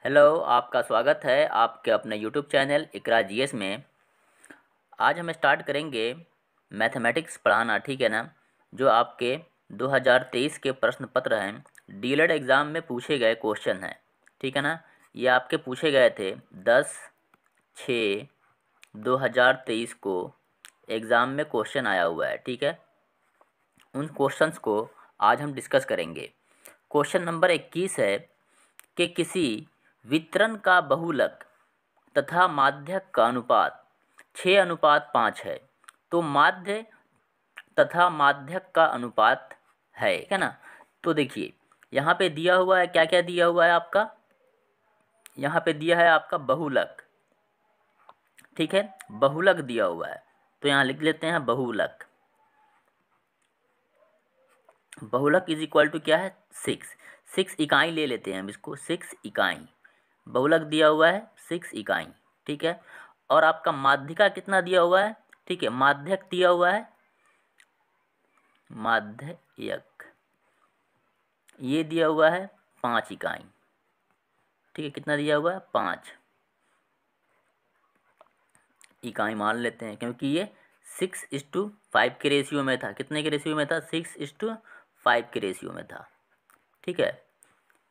Hello, आपका स्वागत है आपके अपने यूट्यूब चैनल इकरा जीएस में। आज हम स्टार्ट करेंगे मैथमेटिक्स पढ़ाना, ठीक है ना। जो आपके 2023 के प्रश्न पत्र हैं, डीएलएड एग्ज़ाम में पूछे गए क्वेश्चन हैं, ठीक है ना। ये आपके पूछे गए थे 10/6/2023 को एग्ज़ाम में क्वेश्चन आया हुआ है, ठीक है। उन क्वेश्चंस को आज हम डिस्कस करेंगे। क्वेश्चन नंबर 21 है कि किसी वितरण का बहुलक तथा माध्यक का अनुपात 6:5 है, तो माध्य तथा माध्यक का अनुपात है, ठीक है ना। तो देखिए यहाँ पे दिया हुआ है, क्या क्या दिया हुआ है आपका। यहाँ पे दिया है आपका बहुलक, ठीक है, बहुलक दिया हुआ है। तो यहाँ लिख लेते हैं बहुलक। बहुलक इज इक्वल टू क्या है, 6 इकाई ले लेते हैं हम इसको, 6 इकाई। बहुलक दिया हुआ है 6 इकाई, ठीक है। और आपका माध्यिका कितना दिया हुआ है, ठीक है, माध्यक दिया हुआ है, माध्यक ये दिया हुआ है 5 इकाई, ठीक है। कितना दिया हुआ है, 5 इकाई मान लेते हैं, क्योंकि ये 6:5 के रेशियो में था। कितने के रेशियो में था, 6:5 के रेशियो में था, ठीक है।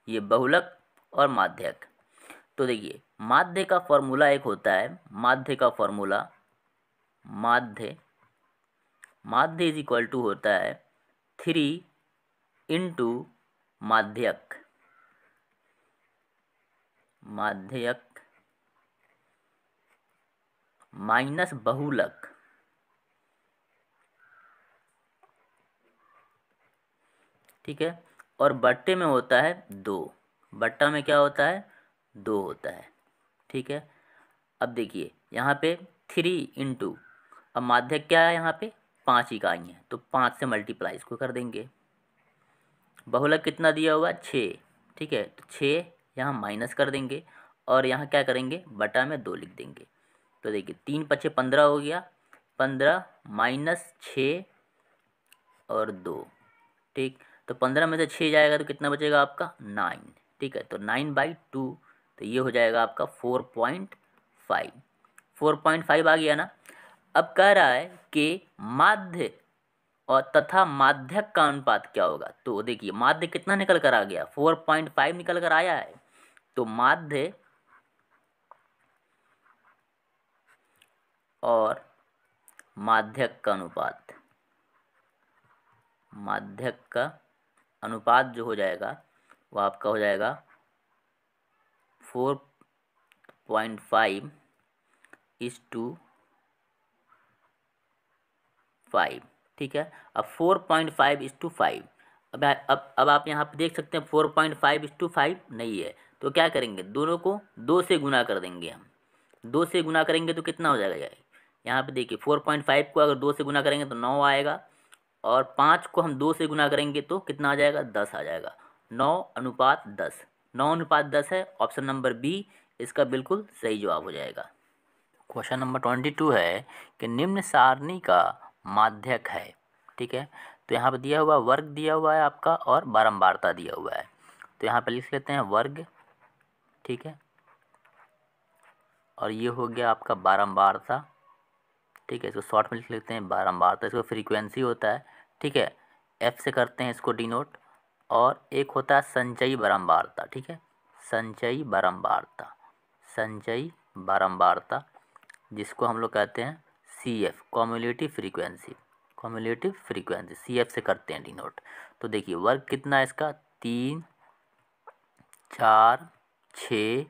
ये बहुलक और माध्यक। तो देखिए माध्य का फॉर्मूला एक होता है, माध्य का फॉर्मूला, माध्य इज इक्वल टू होता है 3 माध्यक, माध्यक माइनस बहुलक, ठीक है। और बट्टे में होता है 2, बट्टा में क्या होता है, 2 होता है, ठीक है। अब देखिए यहाँ पे 3 अब माध्यक क्या है, यहाँ पे 5 इकाई है, तो 5 से मल्टीप्लाई इसको कर देंगे। बहुलक कितना दिया हुआ है, 6, ठीक है। तो 6 यहाँ माइनस कर देंगे और यहाँ क्या करेंगे, बटा में 2 लिख देंगे। तो देखिए 3×5 = 15 हो गया, 15 माइनस 6 और 2, ठीक। तो 15 में से 6 जाएगा तो कितना बचेगा आपका, 9, ठीक है। तो 9/2, तो ये हो जाएगा आपका 4.5, 4.5 आ गया ना। अब कह रहा है कि माध्य और तथा माध्यक का अनुपात क्या होगा। तो देखिए माध्य कितना निकल कर आ गया, 4.5 निकल कर आया है। तो माध्य और माध्यक का अनुपात, माध्यक का अनुपात जो हो जाएगा वो आपका हो जाएगा 4.5:5, ठीक है। अब 4.5:5, अब आप यहाँ पे देख सकते हैं 4.5:5 नहीं है, तो क्या करेंगे, दोनों को 2 से गुना कर देंगे हम। 2 से गुना करेंगे तो कितना हो जाएगा यार, यहाँ पे देखिए 4.5 को अगर 2 से गुना करेंगे तो 9 आएगा, और 5 को हम 2 से गुना करेंगे तो कितना आ जाएगा, 10 आ जाएगा। 9:10, 9:10 है। ऑप्शन नंबर बी इसका बिल्कुल सही जवाब हो जाएगा। क्वेश्चन नंबर 22 है कि निम्न सारणी का माध्यक है, ठीक है। तो यहाँ पर दिया हुआ वर्ग दिया हुआ है आपका और बारंबारता दिया हुआ है। तो यहाँ पर लिख लेते हैं वर्ग, ठीक है, और ये हो गया आपका बारंबारता, ठीक है। इसको शॉर्ट में लिख लेते हैं बारंबारता, इसको फ्रीक्वेंसी होता है, ठीक है। एफ से करते हैं इसको डिनोट। और एक होता है संचयी बारंबारता, ठीक है, संचयी बारंबारता, संचयी बारंबारता, जिसको हम लोग कहते हैं C F, cumulative frequency, cumulative frequency, C F से करते हैं डिनोट। तो देखिए वर्ग कितना है इसका, 3, 4, 6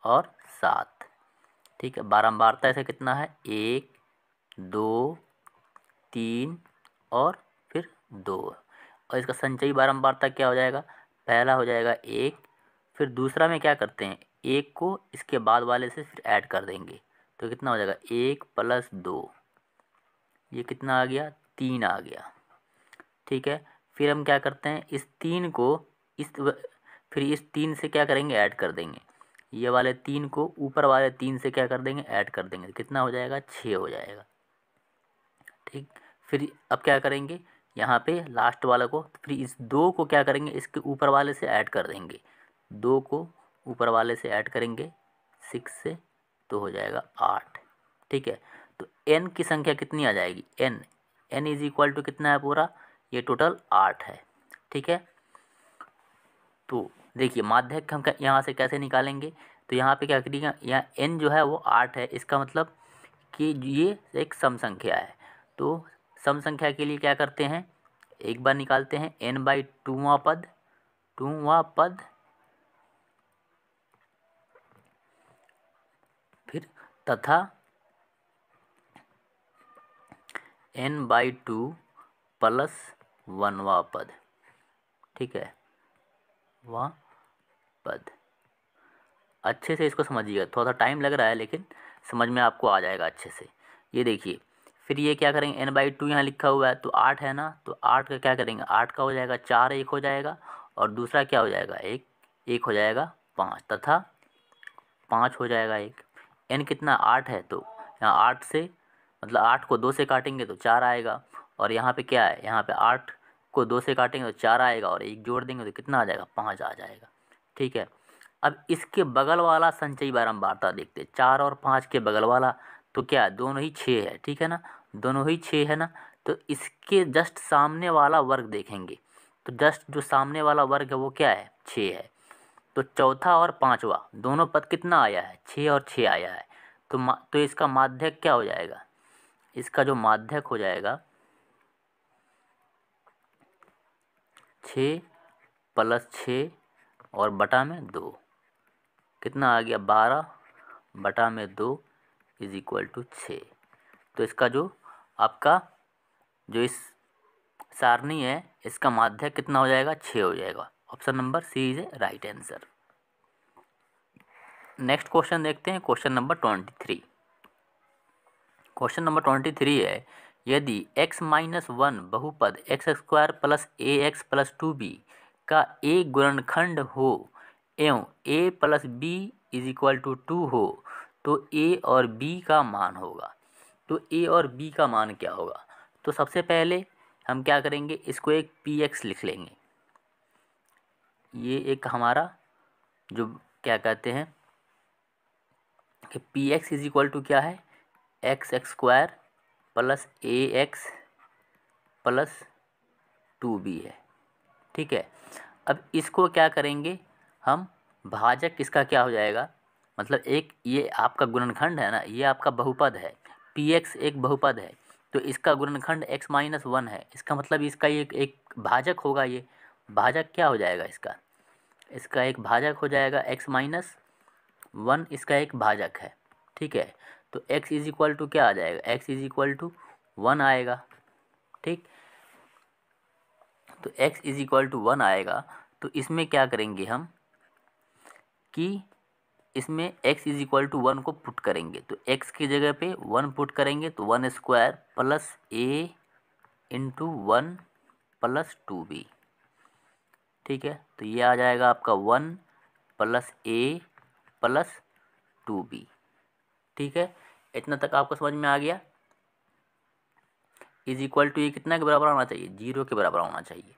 और 7, ठीक है। बारंबारता ऐसे कितना है, 1, 2, 3 और फिर 2। और इसका संचयी बारंबारता क्या हो जाएगा, पहला हो जाएगा 1, फिर दूसरा में क्या करते हैं, 1 को इसके बाद वाले से फिर ऐड कर देंगे, तो कितना हो जाएगा 1 + 2, ये कितना आ गया, 3 आ गया, ठीक है। फिर हम क्या करते हैं, इस 3 को फिर इस 3 से क्या करेंगे, ऐड कर देंगे। ये वाले 3 को ऊपर वाले 3 से क्या कर देंगे, ऐड कर देंगे, तो कितना हो जाएगा, 6 हो जाएगा, ठीक। फिर अब क्या करेंगे, यहाँ पे लास्ट वाला को, फिर इस 2 को क्या करेंगे, इसके ऊपर वाले से ऐड कर देंगे, 2 को ऊपर वाले से ऐड करेंगे 6 से तो हो जाएगा 8। ठीक है, तो n की संख्या कितनी आ जाएगी, n इज इक्वल टू कितना है पूरा, ये टोटल 8 है। ठीक है, तो देखिए माध्यक हम यहाँ से कैसे निकालेंगे, तो यहाँ पे क्या करिएगा, यहाँ n जो है वो 8 है, इसका मतलब कि ये एक सम संख्या है। तो सम संख्या के लिए क्या करते हैं, एक बार निकालते हैं n/2वां पद, 2वां पद, फिर तथा n/2 प्लस 1वां पद। ठीक है, वह पद, अच्छे से इसको समझिएगा, थोड़ा सा टाइम लग रहा है लेकिन समझ में आपको आ जाएगा अच्छे से। ये देखिए, फिर ये क्या करेंगे, n/2 यहाँ लिखा हुआ है तो 8 है ना, तो 8 का क्या करेंगे, 8 का हो जाएगा 4, 1 हो जाएगा, और दूसरा क्या हो जाएगा, 1 हो जाएगा 5, तथा 5 हो जाएगा 1। n कितना 8 है, तो यहाँ 8 से मतलब 8 को 2 से काटेंगे तो 4 आएगा, और यहाँ पे क्या है, यहाँ पे 8 को 2 से काटेंगे तो 4 आएगा, और 1 जोड़ देंगे तो कितना आ जाएगा, 5 आ जाएगा। ठीक है, अब इसके बगल वाला संचयी बारंबारता देखते हैं, 4 और 5 के बगल वाला, तो क्या दोनों ही 6 है। ठीक है ना, दोनों ही 6 है ना, तो इसके जस्ट सामने वाला वर्ग देखेंगे, तो जस्ट जो सामने वाला वर्ग है वो क्या है, 6 है। तो चौथा और पांचवा दोनों पद कितना आया है, 6 और 6 आया है, तो इसका माध्यक क्या हो जाएगा, इसका जो माध्यक हो जाएगा 6 + 6 और बटा में 2, कितना आ गया, 12/2 इज इक्वल टू 6। तो इसका जो आपका जो इस सारणी है इसका माध्यक कितना हो जाएगा, 6 हो जाएगा। Option number C is a right answer. Next question देखते हैं, क्वेश्चन नंबर 23। क्वेश्चन नंबर 23 है, यदि x-1 बहुपद x² + ax + 2b का एक गुणनखंड हो एवं a + b = 2 हो तो a और b का मान होगा। तो a और b का मान क्या होगा, तो सबसे पहले हम क्या करेंगे, इसको एक px लिख लेंगे। ये एक हमारा जो क्या कहते हैं कि px = क्या है, x² + ax + 2b है। ठीक है, अब इसको क्या करेंगे हम, भाजक इसका क्या हो जाएगा, मतलब एक ये आपका गुणनखंड है ना, ये आपका बहुपद है, px एक बहुपद है, तो इसका गुणनखंड x-1 है, इसका मतलब इसका एक भाजक होगा। ये भाजक क्या हो जाएगा, इसका एक भाजक हो जाएगा x-1, इसका एक भाजक है। ठीक है, तो x = क्या आ जाएगा, x = 1 आएगा। ठीक, तो x = 1 आएगा, तो इसमें क्या करेंगे हम कि इसमें x = 1 को पुट करेंगे, तो x की जगह पे 1 पुट करेंगे तो 1² + a × 1 + 2b। ठीक है, तो ये आ जाएगा आपका 1 + a + 2b। ठीक है, इतना तक आपको समझ में आ गया। = ये कितना के बराबर होना चाहिए, 0 के बराबर होना चाहिए,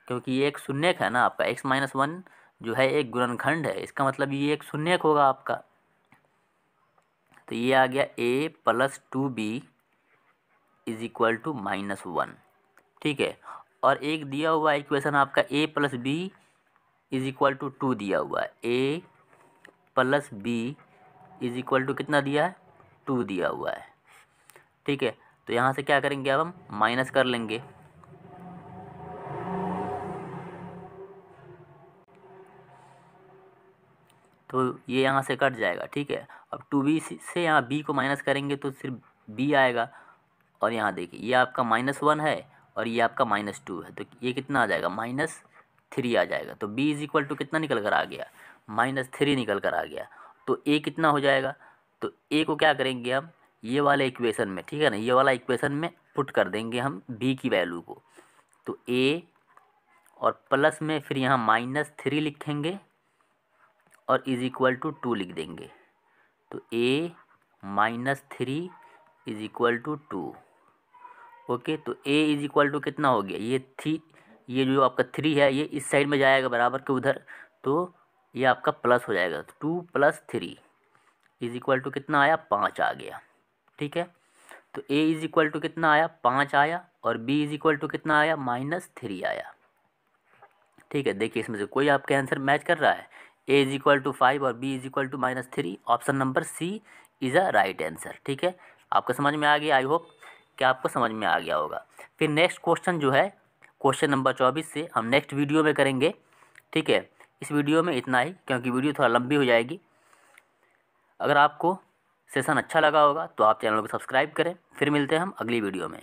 क्योंकि ये एक शून्यक है ना आपका, x-1 जो है एक गुणनखंड है, इसका मतलब ये एक शून्यक होगा आपका। तो ये आ गया a + 2b = -1। ठीक है, और एक दिया हुआ इक्वेशन आपका a + b = 2 दिया हुआ है, a + b = कितना दिया है, 2 दिया हुआ है। ठीक है, तो यहाँ से क्या करेंगे, अब हम माइनस कर लेंगे, तो ये यहाँ से कट जाएगा। ठीक है, अब 2b से यहाँ b को माइनस करेंगे तो सिर्फ b आएगा, और यहाँ देखिए ये आपका -1 है और ये आपका -2 है, तो ये कितना आ जाएगा, -3 आ जाएगा। तो b = कितना निकल कर आ गया, -3 निकल कर आ गया। तो a कितना हो जाएगा, तो a को क्या करेंगे हम, ये वाले इक्वेशन में, ठीक है ना, ये वाला इक्वेशन में पुट कर देंगे हम b की वैल्यू को, तो a और प्लस में फिर यहाँ -3 लिखेंगे और = 2 लिख देंगे, तो a -3 = 2। ओके, तो a = कितना हो गया, ये जो आपका 3 है ये इस साइड में जाएगा बराबर के उधर, तो ये आपका प्लस हो जाएगा, तो 2 + 3 इज इक्वल टू कितना आया, 5 आ गया। ठीक है, तो a इज इक्वल टू कितना आया, 5 आया, और b इज इक्वल टू कितना आया, -3 आया। ठीक है, देखिए इसमें से कोई आपका आंसर मैच कर रहा है, a इज इक्वल टू 5 और b is equal to -3, option number C is a right answer. ठीक है, आपको समझ में आ गया, आई होप कि आपको समझ में आ गया होगा। फिर नेक्स्ट क्वेश्चन जो है, क्वेश्चन नंबर 24 से हम नेक्स्ट वीडियो में करेंगे। ठीक है, इस वीडियो में इतना ही, क्योंकि वीडियो थोड़ा लंबी हो जाएगी। अगर आपको सेशन अच्छा लगा होगा तो आप चैनल को सब्सक्राइब करें। फिर मिलते हैं हम अगली वीडियो में।